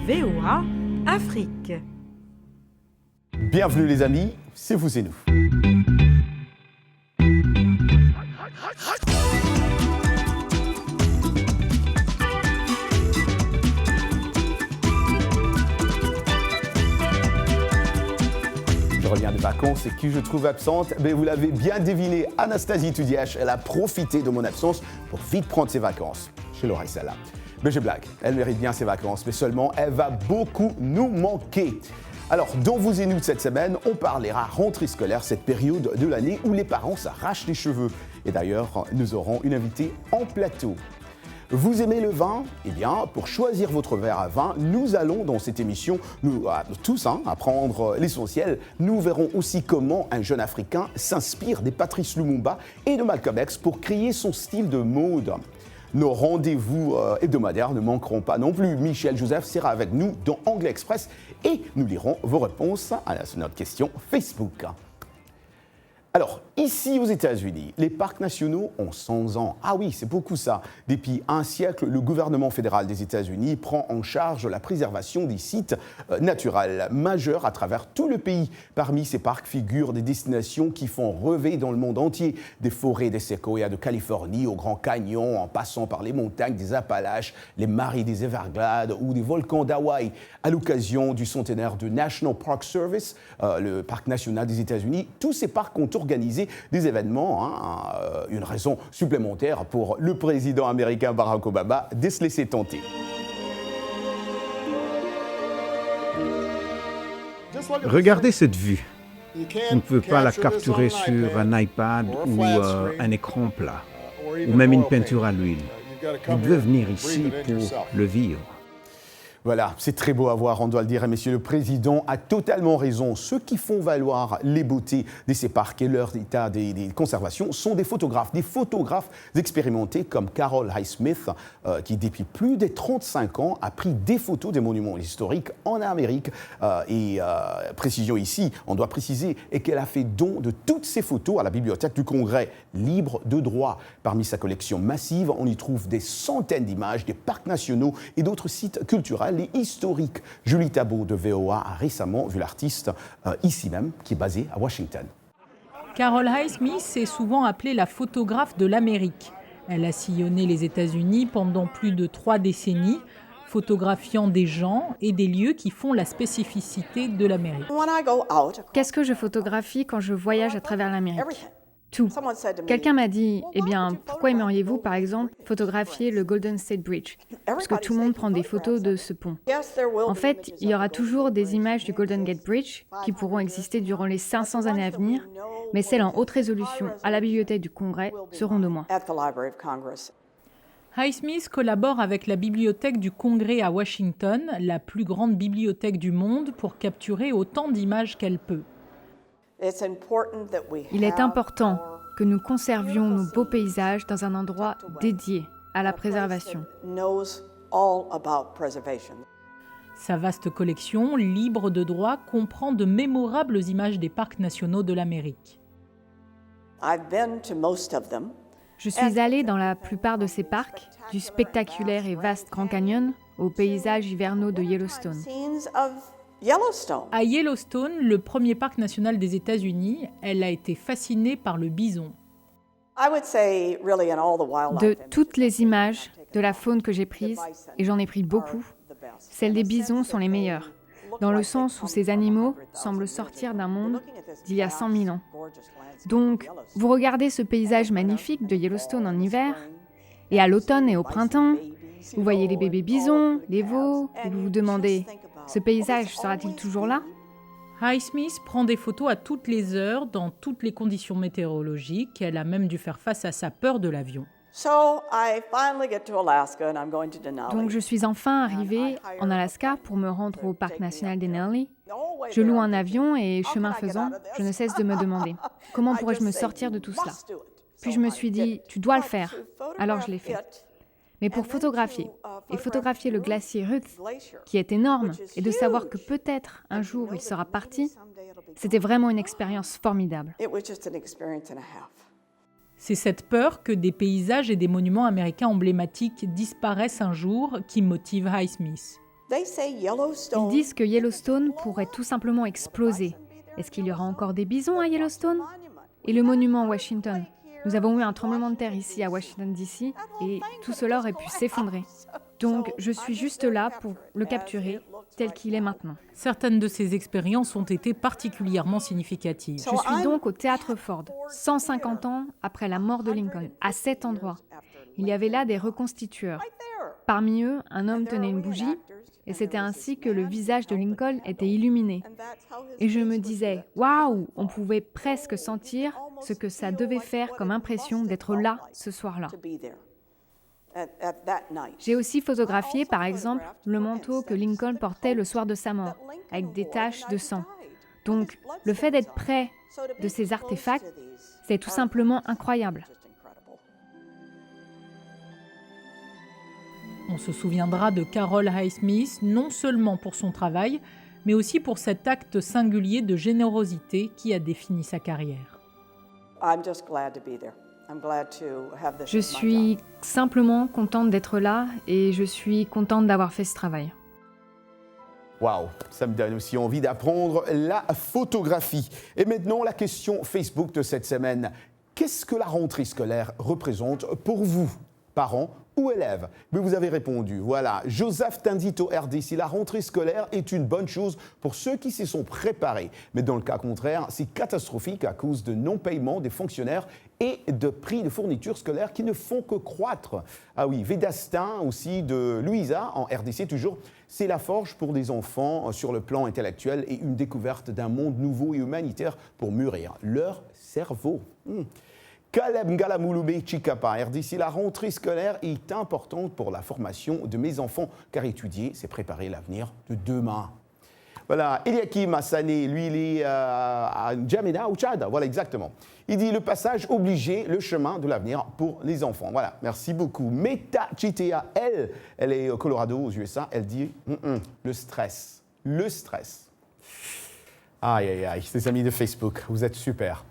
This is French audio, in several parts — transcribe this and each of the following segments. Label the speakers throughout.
Speaker 1: VOA Afrique.
Speaker 2: Bienvenue les amis, c'est vous et nous. Je reviens de vacances et qui je trouve absente, mais vous l'avez bien deviné, Anastasie Toudiache, elle a profité de mon absence pour vite prendre ses vacances. Chez Laura Salah. Mais je blague, elle mérite bien ses vacances, mais seulement elle va beaucoup nous manquer. Alors, dans Vous et nous de cette semaine, on parlera rentrée scolaire, cette période de l'année où les parents s'arrachent les cheveux. Et d'ailleurs, nous aurons une invitée en plateau. Vous aimez le vin ? Eh bien, pour choisir votre verre à vin, nous allons dans cette émission, nous tous, apprendre l'essentiel. Nous verrons aussi comment un jeune Africain s'inspire des Patrice Lumumba et de Malcolm X pour créer son style de mode. Nos rendez-vous hebdomadaires ne manqueront pas non plus. Michel Joseph sera avec nous dans Anglais Express et nous lirons vos réponses à notre question Facebook. Alors, ici aux États-Unis, les parcs nationaux ont 100 ans. Ah oui, c'est beaucoup ça. Depuis un siècle, le gouvernement fédéral des États-Unis prend en charge la préservation des sites naturels majeurs à travers tout le pays. Parmi ces parcs figurent des destinations qui font rêver dans le monde entier. Des forêts des séquoias de Californie au Grand Canyon, en passant par les montagnes des Appalaches, les marais des Everglades ou des volcans d'Hawaï. À l'occasion du centenaire du National Park Service, le parc national des États-Unis, tous ces parcs ont organisé des événements, une raison supplémentaire pour le président américain Barack Obama de se laisser tenter.
Speaker 3: Regardez cette vue. Vous ne pouvez pas la capturer sur un iPad ou un écran plat, ou même une peinture à l'huile. Vous devez venir ici pour le vivre.
Speaker 2: Voilà, c'est très beau à voir, on doit le dire. Et Monsieur le Président a totalement raison. Ceux qui font valoir les beautés de ces parcs et leur état de conservation sont des photographes expérimentés comme Carol Highsmith, qui depuis plus de 35 ans a pris des photos des monuments historiques en Amérique. Précision ici, on doit préciser, et qu'elle a fait don de toutes ces photos à la Bibliothèque du Congrès, libre de droit. Parmi sa collection massive, on y trouve des centaines d'images des parcs nationaux et d'autres sites culturels et historiques. Julie Tabot de VOA a récemment vu l'artiste ici même, qui est basée à Washington.
Speaker 4: Carol Highsmith est souvent appelée la photographe de l'Amérique. Elle a sillonné les États-Unis pendant plus de 3 décennies, photographiant des gens et des lieux qui font la spécificité de l'Amérique.
Speaker 5: Qu'est-ce que je photographie quand je voyage à travers l'Amérique ? Tout. Quelqu'un m'a dit, eh bien, pourquoi aimeriez-vous, par exemple, photographier le Golden State Bridge ? Parce que tout le monde prend des photos de ce pont. En fait, il y aura toujours des images du Golden Gate Bridge qui pourront exister durant les 500 années à venir, mais celles en haute résolution à la Bibliothèque du Congrès seront de moi.
Speaker 4: Highsmith collabore avec la Bibliothèque du Congrès à Washington, la plus grande bibliothèque du monde, pour capturer autant d'images qu'elle peut.
Speaker 5: Il est important que nous conservions nos beaux paysages dans un endroit dédié à la préservation.
Speaker 4: Sa vaste collection, libre de droit, comprend de mémorables images des parcs nationaux de l'Amérique.
Speaker 5: Je suis allée dans la plupart de ces parcs, du spectaculaire et vaste Grand Canyon aux paysages hivernaux de Yellowstone.
Speaker 4: À Yellowstone, le premier parc national des États-Unis, elle a été fascinée par le bison.
Speaker 5: De toutes les images de la faune que j'ai prises, et j'en ai pris beaucoup, celles des bisons sont les meilleures, dans le sens où ces animaux semblent sortir d'un monde d'il y a 100 000 ans. Donc, vous regardez ce paysage magnifique de Yellowstone en hiver, et à l'automne et au printemps, vous voyez les bébés bisons, les veaux, et vous vous demandez, ce paysage sera-t-il toujours là ?
Speaker 4: Highsmith prend des photos à toutes les heures, dans toutes les conditions météorologiques. Elle a même dû faire face à sa peur de l'avion.
Speaker 5: Donc je suis enfin arrivée en Alaska pour me rendre au parc national Denali. Je loue un avion et, chemin faisant, je ne cesse de me demander comment pourrais-je me sortir de tout cela. Puis je me suis dit, tu dois le faire. Alors je l'ai fait. Mais pour photographier le glacier Ruth, qui est énorme, et de savoir que peut-être un jour il sera parti, c'était vraiment une expérience formidable.
Speaker 4: C'est cette peur que des paysages et des monuments américains emblématiques disparaissent un jour qui motive Highsmith.
Speaker 5: Ils disent que Yellowstone pourrait tout simplement exploser. Est-ce qu'il y aura encore des bisons à Yellowstone? Et le monument Washington? Nous avons eu un tremblement de terre ici à Washington DC et tout cela aurait pu s'effondrer. Donc je suis juste là pour le capturer tel qu'il est maintenant.
Speaker 4: Certaines de ces expériences ont été particulièrement significatives.
Speaker 5: Je suis donc au Théâtre Ford, 150 ans après la mort de Lincoln, à cet endroit. Il y avait là des reconstitueurs. Parmi eux, un homme tenait une bougie et c'était ainsi que le visage de Lincoln était illuminé. Et je me disais, waouh, on pouvait presque sentir ce que ça devait faire comme impression d'être là ce soir-là. J'ai aussi photographié, par exemple, le manteau que Lincoln portait le soir de sa mort, avec des taches de sang. Donc, le fait d'être près de ces artefacts, c'est tout simplement incroyable.
Speaker 4: On se souviendra de Carol Highsmith non seulement pour son travail, mais aussi pour cet acte singulier de générosité qui a défini sa carrière.
Speaker 5: Je suis simplement contente d'être là et je suis contente d'avoir fait ce travail.
Speaker 2: Waouh, ça me donne aussi envie d'apprendre la photographie. Et maintenant, la question Facebook de cette semaine. Qu'est-ce que la rentrée scolaire représente pour vous, parents ou élèves? Mais vous avez répondu, voilà. Joseph Tindito RDC, la rentrée scolaire est une bonne chose pour ceux qui s'y sont préparés. Mais dans le cas contraire, c'est catastrophique à cause de non-paiement des fonctionnaires et de prix de fournitures scolaires qui ne font que croître. Ah oui, Védastin aussi de Louisa, en RDC toujours, c'est la forge pour des enfants sur le plan intellectuel et une découverte d'un monde nouveau et humanitaire pour mûrir leur cerveau. Caleb Ngalamouloubé Chikapa, RDC, la rentrée scolaire est importante pour la formation de mes enfants, car étudier, c'est préparer l'avenir de demain. Voilà, Eliakim Assané, lui, il est à N'Djamena, au Tchad, voilà, exactement. Il dit le passage obligé, le chemin de l'avenir pour les enfants. Voilà, merci beaucoup. Meta Chitea, elle est au Colorado, aux USA, elle dit le stress. Le stress. Aïe, aïe, aïe, ses amis de Facebook, vous êtes super.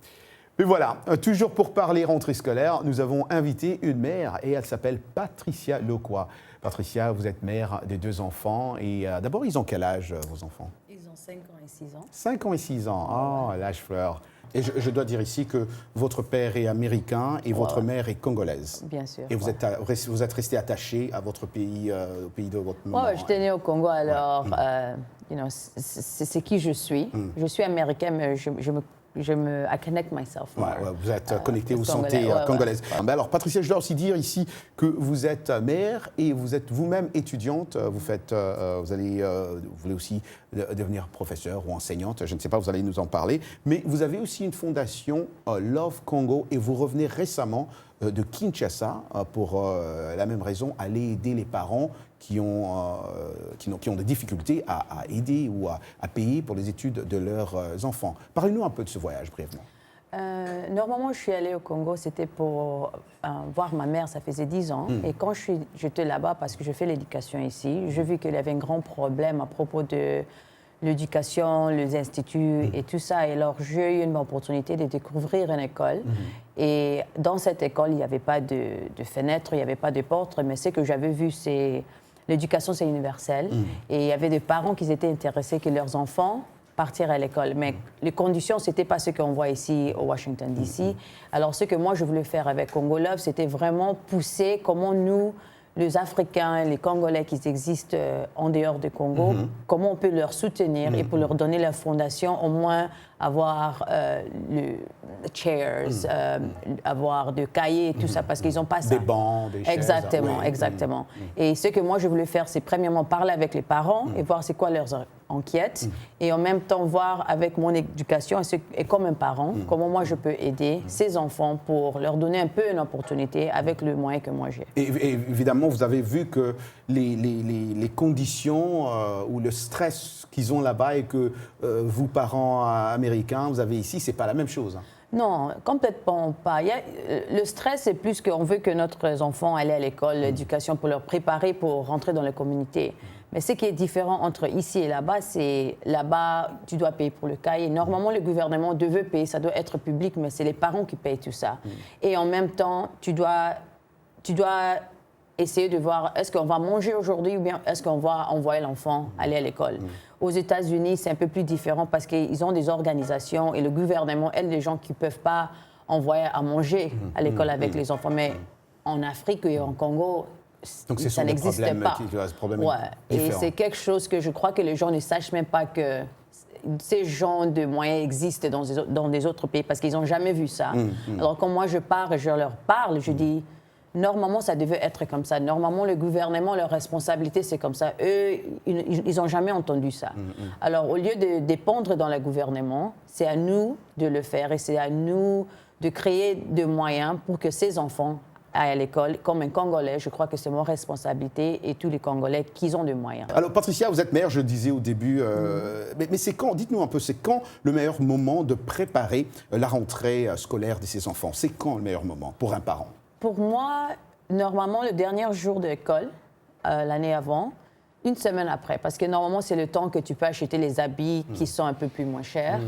Speaker 2: Et voilà, toujours pour parler rentrée scolaire, nous avons invité une mère et elle s'appelle Patricia Loquois. Patricia, vous êtes mère de 2 enfants et d'abord, ils ont quel âge, vos enfants?
Speaker 6: Ils ont 5 ans et 6 ans.
Speaker 2: 5 ans et 6 ans, oh, l'âge fleur. Et je dois dire ici que votre père est américain et votre mère est congolaise.
Speaker 6: Bien sûr.
Speaker 2: Et vous êtes resté attaché à votre pays, au pays de votre maman.
Speaker 6: Oui, j'étais née au Congo, alors c'est qui je suis. Je suis américaine, mais I connect myself.
Speaker 2: Vous êtes connecté aux santé congolaises. Mais alors, Patricia, je dois aussi dire ici que vous êtes mère et vous êtes vous-même étudiante. Vous voulez aussi devenir professeur ou enseignante. Je ne sais pas, vous allez nous en parler. Mais vous avez aussi une fondation Love Congo et vous revenez récemment de Kinshasa pour la même raison, aller aider les parents qui ont des difficultés à aider ou à payer pour les études de leurs enfants. Parlez-nous un peu de ce voyage, brièvement.
Speaker 6: Normalement, je suis allée au Congo, c'était pour voir ma mère, ça faisait 10 ans. Et quand j'étais là-bas, parce que je fais l'éducation ici, j'ai vu qu'il y avait un grand problème à propos de l'éducation, les instituts et tout ça. Et alors, j'ai eu une opportunité de découvrir une école. Et dans cette école, il n'y avait pas de fenêtre, il n'y avait pas de porte. Mais ce que j'avais vu, c'est l'éducation, c'est universel. Et il y avait des parents qui étaient intéressés que leurs enfants partir à l'école. Mais les conditions, ce n'était pas ce qu'on voit ici au Washington, D.C. Alors, ce que moi, je voulais faire avec Congo Love, c'était vraiment pousser comment nous, les Africains, les Congolais qui existent en dehors du Congo, comment on peut leur soutenir et pour leur donner la fondation, au moins avoir le chairs, avoir des cahiers et tout ça, parce qu'ils n'ont pas ça.
Speaker 2: Des bancs, des chaises.
Speaker 6: Exactement, exactement. Et ce que moi, je voulais faire, c'est premièrement parler avec les parents et voir c'est quoi leurs enquêtes et en même temps voir avec mon éducation et comme un parent, comment moi je peux aider ces enfants pour leur donner un peu une opportunité avec le moyen que moi j'ai.
Speaker 2: Et évidemment, vous avez vu que les conditions ou le stress qu'ils ont là-bas et que vous, parents américains, vous avez ici, c'est pas la même chose.
Speaker 6: Non, complètement pas. Le stress, c'est plus qu'on veut que notre enfant aille à l'école, l'éducation, pour leur préparer pour rentrer dans la communauté. Mais ce qui est différent entre ici et là-bas, c'est là-bas, tu dois payer pour le cahier. Normalement, le gouvernement devait payer, ça doit être public, mais c'est les parents qui payent tout ça. Et en même temps, tu dois essayer de voir est-ce qu'on va manger aujourd'hui ou bien est-ce qu'on va envoyer l'enfant aller à l'école. Aux États-Unis, c'est un peu plus différent parce qu'ils ont des organisations et le gouvernement aide les gens qui ne peuvent pas envoyer à manger à l'école avec les enfants. Mais en Afrique et en Congo,
Speaker 2: donc,
Speaker 6: ça n'existe pas. Et c'est quelque chose que je crois que les gens ne sachent même pas que ces genres de moyens existent dans des autres pays parce qu'ils n'ont jamais vu ça. Alors quand moi je pars et je leur parle, je dis, normalement ça devait être comme ça. Normalement le gouvernement, leur responsabilité c'est comme ça. Eux, ils n'ont jamais entendu ça. Alors au lieu de dépendre dans le gouvernement, c'est à nous de le faire et c'est à nous de créer des moyens pour que ces enfants à l'école. Comme un Congolais, je crois que c'est mon responsabilité et tous les Congolais qui ont des moyens.
Speaker 2: Alors Patricia, vous êtes mère, je le disais au début, mais c'est quand, dites-nous un peu, c'est quand le meilleur moment de préparer la rentrée scolaire de ces enfants? C'est quand le meilleur moment pour un parent?
Speaker 6: Pour moi, normalement, le dernier jour de l'école, l'année avant, une semaine après, parce que normalement, c'est le temps que tu peux acheter les habits qui sont un peu plus moins chers.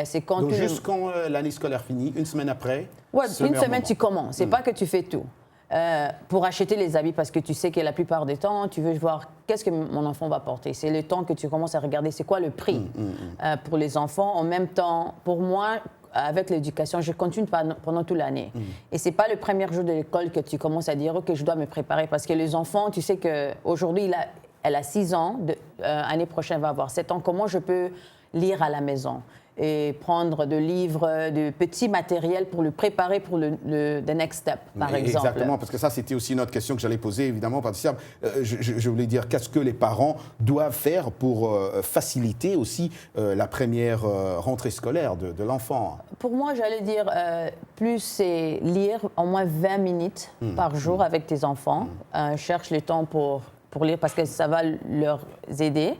Speaker 6: C'est quand
Speaker 2: donc, juste quand l'année scolaire finit, une semaine après?
Speaker 6: Oui, une semaine, tu commences. C'est pas que tu fais tout. Pour acheter les habits, parce que tu sais que la plupart des temps, tu veux voir qu'est-ce que mon enfant va porter. C'est le temps que tu commences à regarder c'est quoi le prix pour les enfants. En même temps, pour moi, avec l'éducation, je continue pendant toute l'année. Et c'est pas le premier jour de l'école que tu commences à dire « OK, je dois me préparer ». Parce que les enfants, tu sais qu'aujourd'hui, elle a 6 ans, l'année prochaine, elle va avoir 7 ans. Comment je peux lire à la maison et prendre de livres, de petits matériels pour le préparer pour le next step, par exemple.
Speaker 2: Exactement, parce que ça, c'était aussi une autre question que j'allais poser, évidemment, Patricia. Je voulais dire, qu'est-ce que les parents doivent faire pour faciliter aussi la première rentrée scolaire de l'enfant?
Speaker 6: Pour moi, j'allais dire, plus c'est lire au moins 20 minutes par jour avec tes enfants. Cherche le temps pour lire parce que ça va leur aider.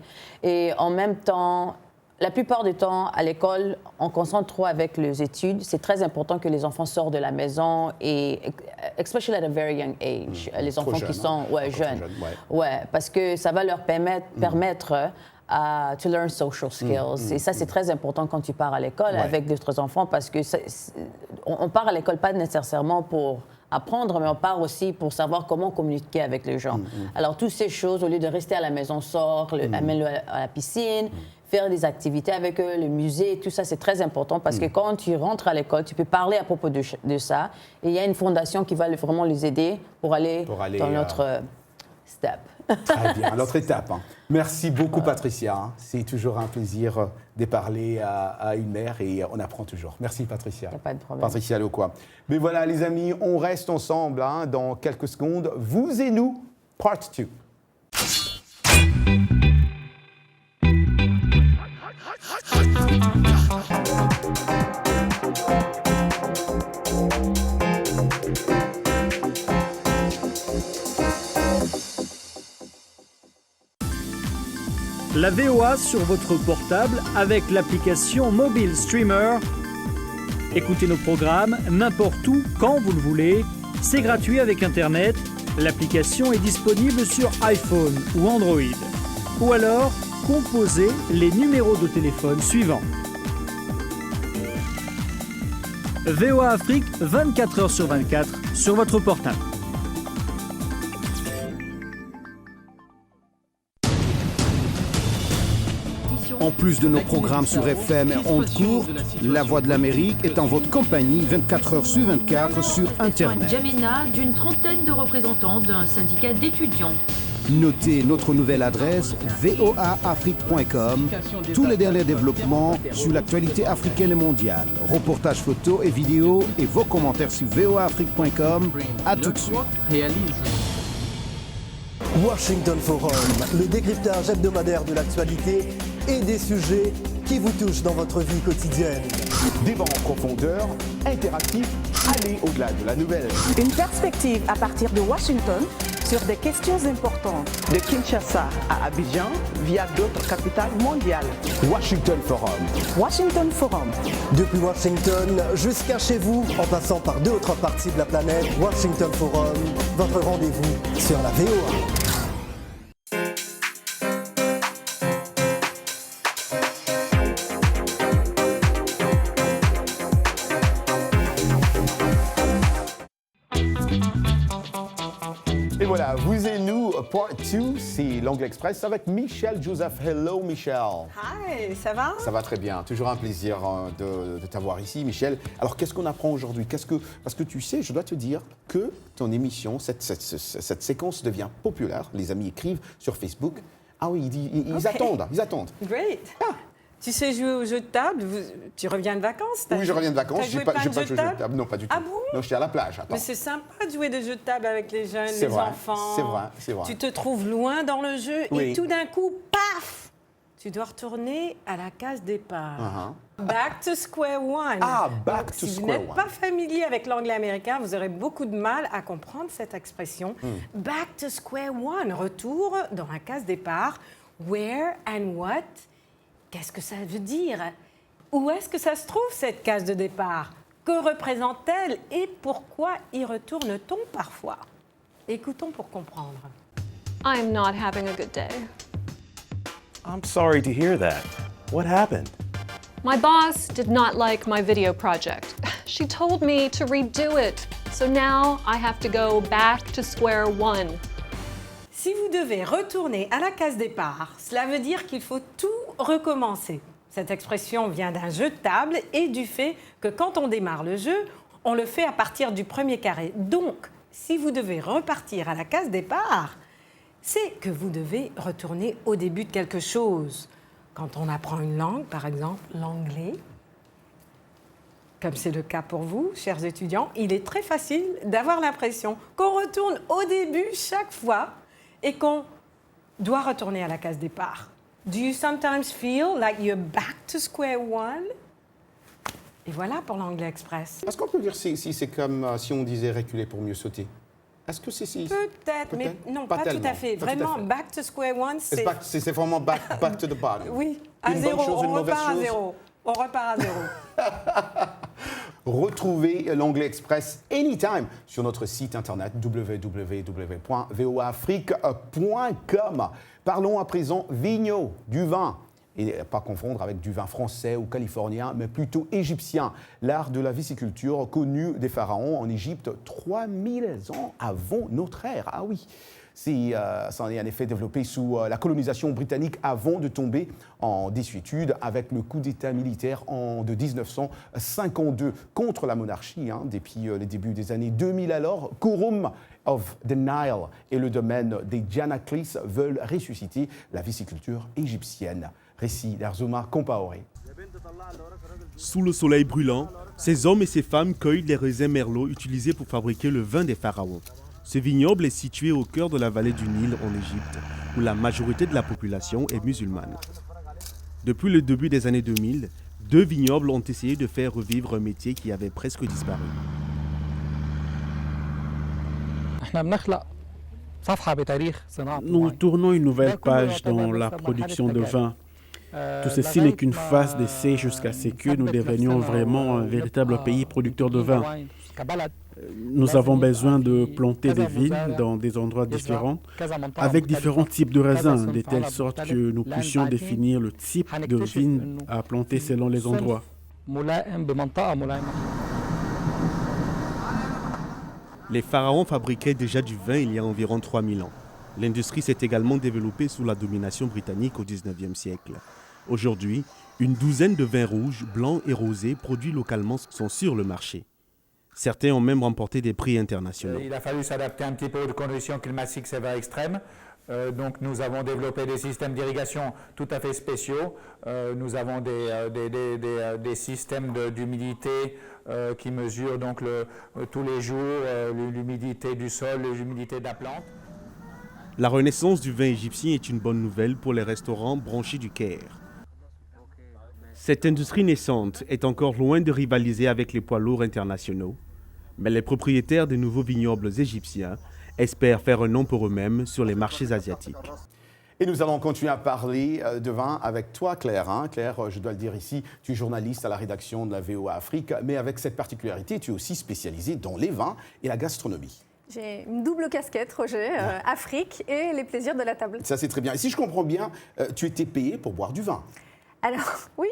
Speaker 6: Et en même temps, la plupart du temps, à l'école, on concentre trop avec les études. C'est très important que les enfants sortent de la maison, et especially at a very young age. Les enfants
Speaker 2: jeune,
Speaker 6: qui sont jeunes.
Speaker 2: Ouais,
Speaker 6: parce que ça va leur permettre to learn social skills. Et ça, c'est très important quand tu pars à l'école avec d'autres enfants parce que on part à l'école pas nécessairement pour apprendre, mais on part aussi pour savoir comment communiquer avec les gens. Alors, toutes ces choses, au lieu de rester à la maison, sort, amène-le à la piscine, faire des activités avec eux, le musée, tout ça, c'est très important parce que quand tu rentres à l'école, tu peux parler à propos de ça. Et il y a une fondation qui va vraiment les aider pour aller dans notre step.
Speaker 2: Très bien, l'autre étape. Merci beaucoup, Patricia. C'est toujours un plaisir de parler à une mère et on apprend toujours. Merci, Patricia.
Speaker 6: Il n'y a pas de problème.
Speaker 2: Patricia Loquois. Mais voilà, les amis, on reste ensemble dans quelques secondes. Vous et nous, part 2.
Speaker 7: La VOA sur votre portable avec l'application Mobile Streamer. Écoutez nos programmes n'importe où, quand vous le voulez. C'est gratuit avec Internet. L'application est disponible sur iPhone ou Android. Ou alors, composez les numéros de téléphone suivants. VOA Afrique, 24 heures sur 24, sur votre portable.
Speaker 3: En plus de nos programmes sur FM et ondes courtes, La Voix de l'Amérique est en votre compagnie 24 heures sur 24 sur Internet.
Speaker 8: Djamena, d'une trentaine de représentants d'un syndicat d'étudiants.
Speaker 3: Notez notre nouvelle adresse voaafrique.com. Tous les derniers développements sur l'actualité africaine et mondiale. Reportages photos et vidéos et vos commentaires sur voaafrique.com. À tout de suite.
Speaker 9: Washington Forum, le décryptage hebdomadaire de l'actualité et des sujets qui vous touchent dans votre vie quotidienne.
Speaker 2: Débat en profondeur, interactif, aller au-delà de la nouvelle.
Speaker 10: Une perspective à partir de Washington sur des questions importantes. De Kinshasa à Abidjan via d'autres capitales mondiales.
Speaker 2: Washington Forum.
Speaker 10: Washington Forum.
Speaker 9: Depuis Washington jusqu'à chez vous, en passant par d'autres parties de la planète, Washington Forum, votre rendez-vous sur la VOA.
Speaker 2: Vous et nous, part 2, c'est l'Anglais Express avec Michelle Joseph. Hello Michelle.
Speaker 1: Hi, ça va?
Speaker 2: Ça va très bien, toujours un plaisir de t'avoir ici Michelle. Alors qu'est-ce qu'on apprend aujourd'hui? Parce que tu sais, je dois te dire que ton émission, cette séquence devient populaire. Les amis écrivent sur Facebook. Ah oui, ils attendent.
Speaker 1: Great.
Speaker 2: Ah.
Speaker 1: Tu sais jouer aux jeux de table? Tu reviens de vacances?
Speaker 2: Oui, je reviens de vacances.
Speaker 1: J'ai pas joué de jeux de table?
Speaker 2: Non, pas du tout.
Speaker 1: Ah bon?
Speaker 2: Non, j'étais à la plage. Attends.
Speaker 1: Mais c'est sympa de jouer des jeux de table avec les jeunes,
Speaker 2: C'est
Speaker 1: les
Speaker 2: vrai,
Speaker 1: enfants.
Speaker 2: c'est vrai.
Speaker 1: Tu te trouves loin dans le jeu
Speaker 2: Oui.
Speaker 1: et tout d'un coup, paf! Tu dois retourner à la case départ. Back to square one.
Speaker 2: Ah, back to
Speaker 1: Si vous
Speaker 2: square
Speaker 1: n'êtes
Speaker 2: one.
Speaker 1: pas familier avec l'anglais américain, vous aurez beaucoup de mal à comprendre cette expression. Back to square one, retour dans la case départ. Where and what? Qu'est-ce que ça veut dire? Où est-ce que ça se trouve, cette case de départ? Que représente-t-elle et pourquoi y retourne-t-on parfois? Écoutons pour comprendre.
Speaker 11: I'm not having a good day.
Speaker 12: I'm sorry to hear that. What happened?
Speaker 11: My boss did not like my video project. She told me to redo it. So now I have to go back to square one.
Speaker 1: Si vous devez retourner à la case départ, cela veut dire qu'il faut tout recommencer. Cette expression vient d'un jeu de table et du fait que quand on démarre le jeu, on le fait à partir du premier carré. Donc, si vous devez repartir à la case départ, c'est que vous devez retourner au début de quelque chose. Quand on apprend une langue, par exemple l'anglais, comme c'est le cas pour vous, chers étudiants, il est très facile d'avoir l'impression qu'on retourne au début chaque fois et qu'on doit retourner à la case départ. Do you sometimes feel like you're back to square one? Et voilà pour l'Anglais Express.
Speaker 2: Est-ce qu'on peut dire si c'est comme si on disait reculer pour mieux sauter? Est-ce que c'est si?
Speaker 1: Peut-être, mais non, pas tout à fait.
Speaker 2: Pas tout à
Speaker 1: Vraiment,
Speaker 2: fait.
Speaker 1: back to square one, c'est...
Speaker 2: C'est vraiment back to the bottom.
Speaker 1: Oui, à
Speaker 2: Une
Speaker 1: zéro,
Speaker 2: bonne chose,
Speaker 1: on
Speaker 2: une mauvaise
Speaker 1: repart à
Speaker 2: chose.
Speaker 1: zéro. On repart à zéro.
Speaker 2: Retrouvez l'Anglais Express anytime sur notre site internet www.voafrique.com. Parlons à présent vigno, du vin. Et pas confondre avec du vin français ou californien, mais plutôt égyptien. L'art de la viticulture connu des pharaons en Égypte 3000 ans avant notre ère. Ah oui, ça en est en effet développé sous la colonisation britannique avant de tomber en désuétude avec le coup d'État militaire de 1952 contre la monarchie. Depuis les débuts des années 2000 alors, Quorum of the Nile et le domaine des Janaklis veulent ressusciter la viticulture égyptienne. Récit d'Arzuma Compaoré.
Speaker 13: Sous le soleil brûlant, ces hommes et ces femmes cueillent les raisins merlot utilisés pour fabriquer le vin des pharaons. Ce vignoble est situé au cœur de la vallée du Nil en Égypte, où la majorité de la population est musulmane. Depuis le début des années 2000, 2 vignobles ont essayé de faire revivre un métier qui avait presque disparu.
Speaker 3: Nous tournons une nouvelle page dans la production de vin. Tout ceci n'est qu'une phase d'essai jusqu'à ce que nous devenions vraiment un véritable pays producteur de vin. Nous avons besoin de planter des vignes dans des endroits différents, avec différents types de raisins, de telle sorte que nous puissions définir le type de vigne à planter selon les endroits.
Speaker 13: Les pharaons fabriquaient déjà du vin il y a environ 3000 ans. L'industrie s'est également développée sous la domination britannique au XIXe siècle. Aujourd'hui, une douzaine de vins rouges, blancs et rosés produits localement sont sur le marché. Certains ont même remporté des prix internationaux.
Speaker 14: Il a fallu s'adapter un petit peu aux conditions climatiques sévères extrêmes. Donc nous avons développé des systèmes d'irrigation tout à fait spéciaux. Nous avons des systèmes d'humidité qui mesurent donc tous les jours l'humidité du sol, l'humidité de la plante.
Speaker 13: La renaissance du vin égyptien est une bonne nouvelle pour les restaurants branchés du Caire. Cette industrie naissante est encore loin de rivaliser avec les poids lourds internationaux, mais les propriétaires des nouveaux vignobles égyptiens espèrent faire un nom pour eux-mêmes sur les marchés asiatiques.
Speaker 2: Et nous allons continuer à parler de vin avec toi, Claire. Claire, je dois le dire ici, tu es journaliste à la rédaction de la VOA Afrique, mais avec cette particularité, tu es aussi spécialisée dans les vins et la gastronomie.
Speaker 15: J'ai une double casquette, Roger, Afrique et les plaisirs de la table.
Speaker 2: Ça, c'est très bien. Et si je comprends bien, tu étais payée pour boire du vin.
Speaker 15: Alors, oui,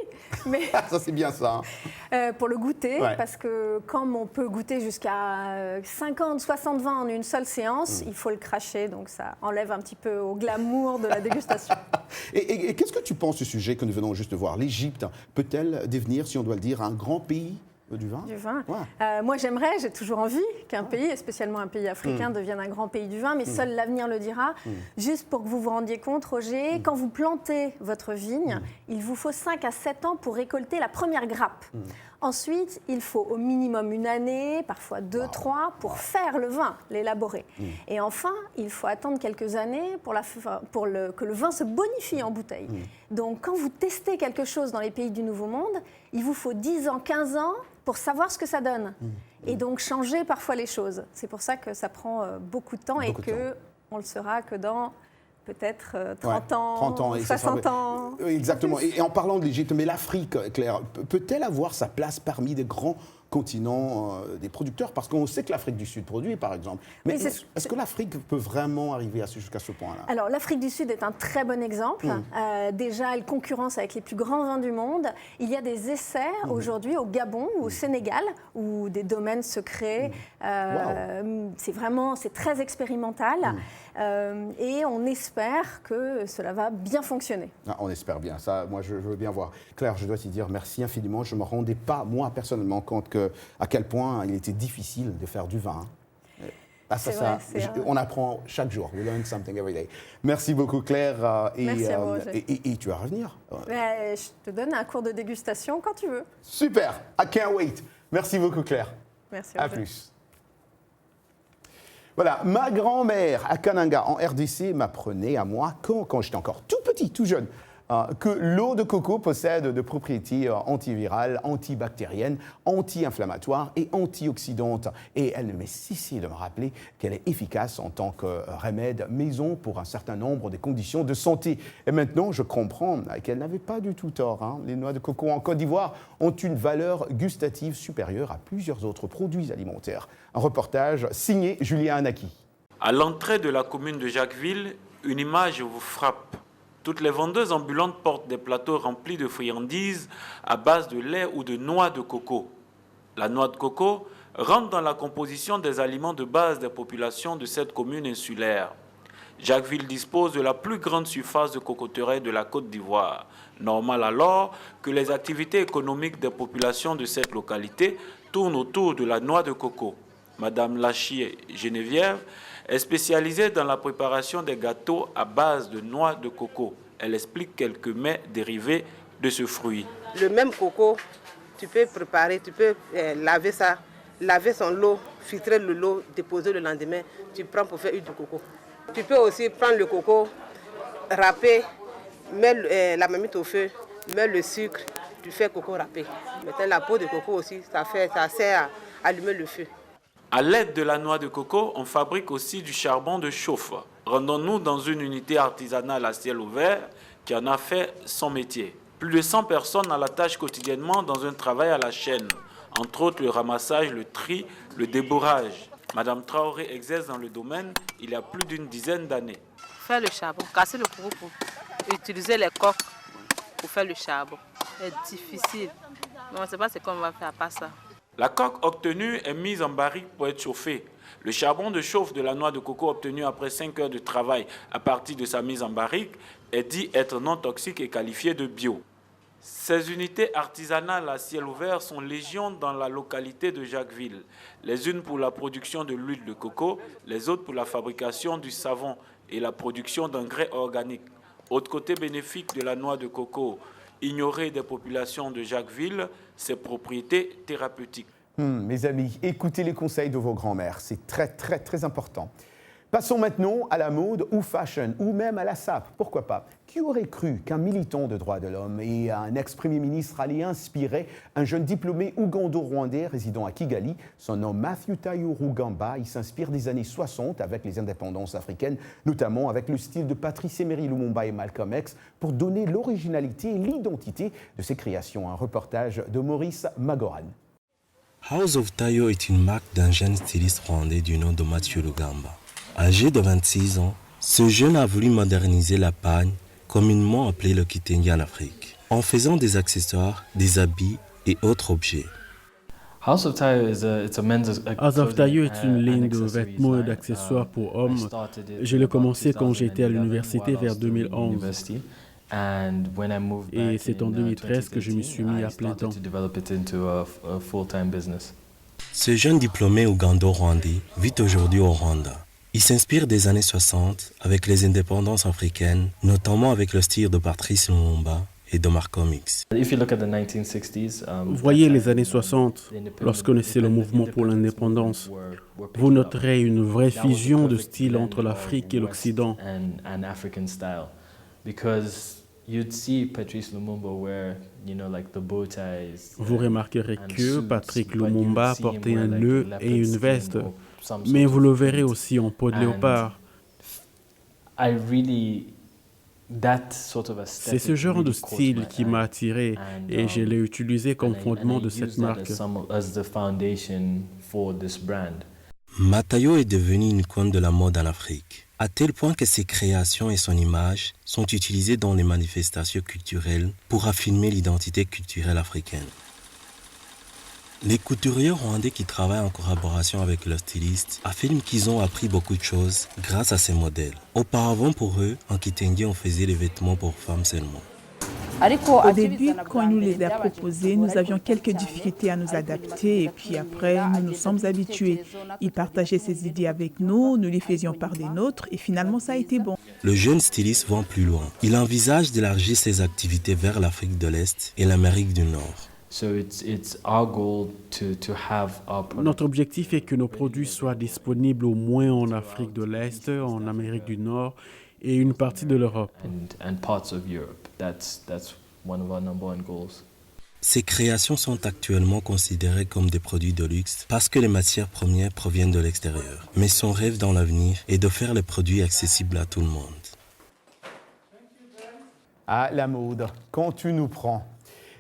Speaker 15: mais...
Speaker 2: Ça, c'est bien ça.
Speaker 15: Pour le goûter,
Speaker 2: Ouais.
Speaker 15: parce que comme on peut goûter jusqu'à 50, 60 vins en une seule séance, il faut le cracher, donc ça enlève un petit peu au glamour de la dégustation.
Speaker 2: Et qu'est-ce que tu penses du sujet que nous venons juste de voir? L'Égypte peut-elle devenir, si on doit le dire, un grand pays du vin?
Speaker 15: Du vin.
Speaker 2: Ouais.
Speaker 15: Moi, j'aimerais, j'ai toujours envie qu'un pays, et spécialement un pays africain, devienne un grand pays du vin, mais seul l'avenir le dira. Juste pour que vous vous rendiez compte, Roger, quand vous plantez votre vigne, il vous faut 5 à 7 ans pour récolter la première grappe. Ensuite, il faut au minimum 1 année, parfois 2, 3, pour faire le vin, l'élaborer. Et enfin, il faut attendre quelques années pour que le vin se bonifie en bouteille. Donc, quand vous testez quelque chose dans les pays du Nouveau Monde, il vous faut 10 ans, 15 ans pour savoir ce que ça donne. Et donc, changer parfois les choses. C'est pour ça que ça prend beaucoup de temps et qu'on le saura que dans... peut-être 30 ans, 60 ans.
Speaker 2: Exactement. Et en parlant de l'Égypte, mais l'Afrique, Claire, peut-elle avoir sa place parmi des grands continents des producteurs? Parce qu'on sait que l'Afrique du Sud produit, par exemple. Mais est-ce que l'Afrique peut vraiment arriver jusqu'à ce point-là?
Speaker 15: Alors, l'Afrique du Sud est un très bon exemple. Déjà, elle concurrence avec les plus grands vins du monde. Il y a des essais aujourd'hui au Gabon ou au Sénégal, où des domaines se créent. C'est très expérimental. Et on espère que cela va bien fonctionner.
Speaker 2: Ah, on espère bien. Ça, moi, je veux bien voir. Claire, je dois te dire merci infiniment. Je ne me rendais pas, moi, personnellement, compte à quel point il était difficile de faire du vin. On apprend chaque jour. We learn something every day. Merci beaucoup, Claire.
Speaker 15: Merci à vous, Roger.
Speaker 2: Et tu vas revenir.
Speaker 15: Je te donne un cours de dégustation quand tu veux.
Speaker 2: Super. I can't wait. Merci beaucoup, Claire.
Speaker 15: Merci.
Speaker 2: À plus. Voilà, ma grand-mère à Kananga, en RDC, m'apprenait à moi, quand j'étais encore tout petit, tout jeune, que l'eau de coco possède des propriétés antivirales, antibactériennes, anti-inflammatoires et antioxydantes. Et elle ne m'a cessé de me rappeler qu'elle est efficace en tant que remède maison pour un certain nombre de conditions de santé. Et maintenant, je comprends qu'elle n'avait pas du tout tort. Les noix de coco en Côte d'Ivoire ont une valeur gustative supérieure à plusieurs autres produits alimentaires. Un reportage signé Julien Anaki.
Speaker 16: À l'entrée de la commune de Jacquesville, une image vous frappe. Toutes les vendeuses ambulantes portent des plateaux remplis de friandises à base de lait ou de noix de coco. La noix de coco rentre dans la composition des aliments de base des populations de cette commune insulaire. Jacquesville dispose de la plus grande surface de cocoterie de la Côte d'Ivoire. Normal alors que les activités économiques des populations de cette localité tournent autour de la noix de coco. Madame Lachier Geneviève est spécialisée dans la préparation des gâteaux à base de noix de coco. Elle explique quelques mets dérivés de ce fruit.
Speaker 17: Le même coco, tu peux préparer, tu peux laver ça, laver son lot, filtrer le lot, déposer le lendemain, tu prends pour faire huile de coco. Tu peux aussi prendre le coco, râper, mettre la marmite au feu, mettre le sucre, tu fais coco râpé. Maintenant la peau de coco aussi, ça sert à allumer le feu.
Speaker 16: À l'aide de la noix de coco, on fabrique aussi du charbon de chauffe. Rendons-nous dans une unité artisanale à ciel ouvert qui en a fait son métier. Plus de 100 personnes à la tâche quotidiennement dans un travail à la chaîne. Entre autres le ramassage, le tri, le débourrage. Madame Traoré exerce dans le domaine il y a plus d'une dizaine d'années.
Speaker 17: Faire le charbon, casser le coco pour utiliser les coques pour faire le charbon. C'est difficile. On ne sait pas ce qu'on va faire à part ça.
Speaker 16: La coque obtenue est mise en barrique pour être chauffée. Le charbon de chauffe de la noix de coco obtenu après 5 heures de travail à partir de sa mise en barrique est dit être non toxique et qualifié de bio. Ces unités artisanales à ciel ouvert sont légion dans la localité de Jacquesville. Les unes pour la production de l'huile de coco, les autres pour la fabrication du savon et la production d'engrais organiques. Autre côté bénéfique de la noix de coco, ignorer des populations de Jacquesville ses propriétés thérapeutiques.
Speaker 2: Mes amis, écoutez les conseils de vos grands-mères, c'est très très très important. Passons maintenant à la mode ou fashion, ou même à la sape, pourquoi pas. Qui aurait cru qu'un militant de droits de l'homme et un ex-premier ministre allait inspirer un jeune diplômé ougando-rwandais résidant à Kigali? Son nom Matthew Tayo Rugamba, il s'inspire des années 60 avec les indépendances africaines, notamment avec le style de Patrice Emery Lumumba et Malcolm X, pour donner l'originalité et l'identité de ses créations. Un reportage de Maurice Magoran.
Speaker 18: House of Tayo est une marque d'un jeune styliste rwandais du nom de Matthew Rugamba. Âgé de 26 ans, ce jeune a voulu moderniser la pagne, communément appelée le kitenge en Afrique. en faisant des accessoires, des habits et autres objets.
Speaker 19: House of Tayo est une ligne de vêtements et d'accessoires pour hommes. Je l'ai commencé quand j'étais à l'université vers 2011. Et c'est en 2013 que je m'y suis mis à plein temps.
Speaker 18: Ce jeune diplômé ougando-rwandais vit aujourd'hui au Rwanda. Il s'inspire des années 60 avec les indépendances africaines, notamment avec le style de Patrice Lumumba et de Malcolm X.
Speaker 19: Voyez les années 60, lorsque naissait le mouvement pour l'indépendance. Vous noterez une vraie fusion de style entre l'Afrique et l'Occident. Vous remarquerez que Patrick Lumumba portait un nœud et une veste, mais vous le verrez aussi en peau de léopard. C'est ce genre de style qui m'a attiré et je l'ai utilisé comme fondement de cette marque.
Speaker 18: Matayo est devenu une icône de la mode en Afrique, à tel point que ses créations et son image sont utilisées dans les manifestations culturelles pour affirmer l'identité culturelle africaine. Les couturiers rwandais qui travaillent en collaboration avec leurs stylistes affirment qu'ils ont appris beaucoup de choses grâce à ces modèles. Auparavant, pour eux, en Kitenge, on faisait les vêtements pour femmes seulement.
Speaker 20: Au début, quand il nous les a proposés, nous avions quelques difficultés à nous adapter et puis après, nous nous sommes habitués. Il partageait ses idées avec nous, nous les faisions part des nôtres et finalement, ça a été bon.
Speaker 18: Le jeune styliste va plus loin. Il envisage d'élargir ses activités vers l'Afrique de l'Est et l'Amérique du Nord.
Speaker 19: Notre objectif est que nos produits soient disponibles au moins en Afrique de l'Est, en Amérique du Nord et une partie de l'Europe.
Speaker 18: Ces créations sont actuellement considérées comme des produits de luxe parce que les matières premières proviennent de l'extérieur. Mais son rêve dans l'avenir est de faire les produits accessibles à tout le monde.
Speaker 2: Ah, la mode, quand tu nous prends.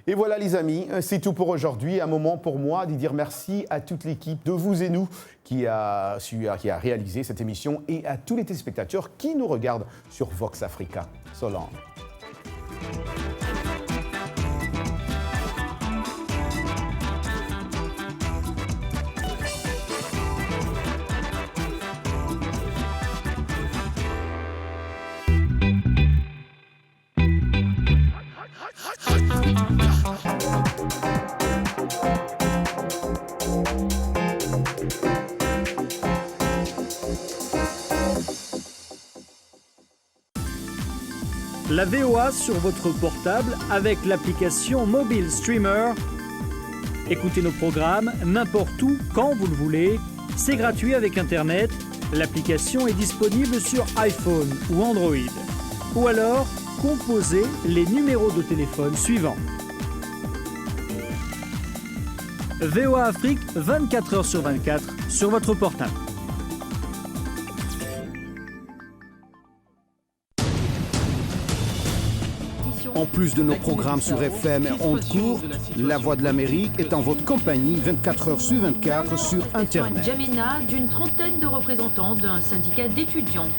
Speaker 2: Et voilà les amis, c'est tout pour aujourd'hui. Un moment pour moi de dire merci à toute l'équipe de Vous et Nous qui a réalisé cette émission et à tous les téléspectateurs qui nous regardent sur Vox Africa. So long.
Speaker 7: La VOA sur votre portable avec l'application Mobile Streamer. Écoutez nos programmes n'importe où, quand vous le voulez. C'est gratuit avec Internet. L'application est disponible sur iPhone ou Android. Ou alors, composez les numéros de téléphone suivants. VOA Afrique, 24 heures sur 24 sur votre portable.
Speaker 21: En plus de nos programmes sur FM et ondes courtes, La Voix de l'Amérique est en votre compagnie 24 heures sur 24 sur Internet.
Speaker 8: Jamena, d'une trentaine de représentants d'un syndicat d'étudiants.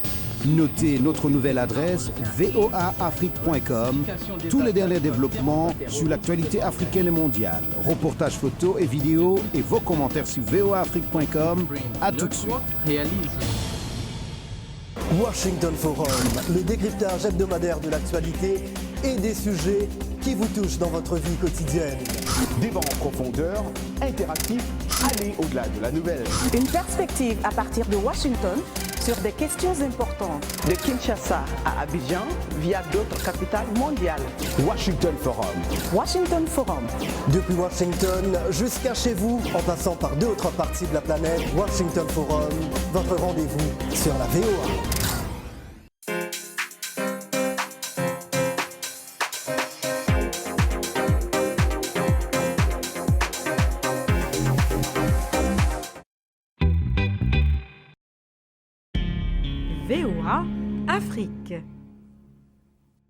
Speaker 21: Notez notre nouvelle adresse voaafrique.com. Tous les derniers développements sur l'actualité africaine et mondiale. Reportages photos et vidéos et vos commentaires sur voaafrique.com. À tout de suite.
Speaker 9: Washington Forum, le décryptage hebdomadaire de l'actualité et des sujets qui vous touchent dans votre vie quotidienne.
Speaker 2: Débat en profondeur, interactif, aller au-delà de la nouvelle.
Speaker 10: Une perspective à partir de Washington sur des questions importantes. De Kinshasa à Abidjan via d'autres capitales mondiales.
Speaker 2: Washington Forum.
Speaker 9: Washington Forum. Depuis Washington jusqu'à chez vous, en passant par 2 autres parties de la planète, Washington Forum, votre rendez-vous sur la VOA.
Speaker 1: VOA Afrique.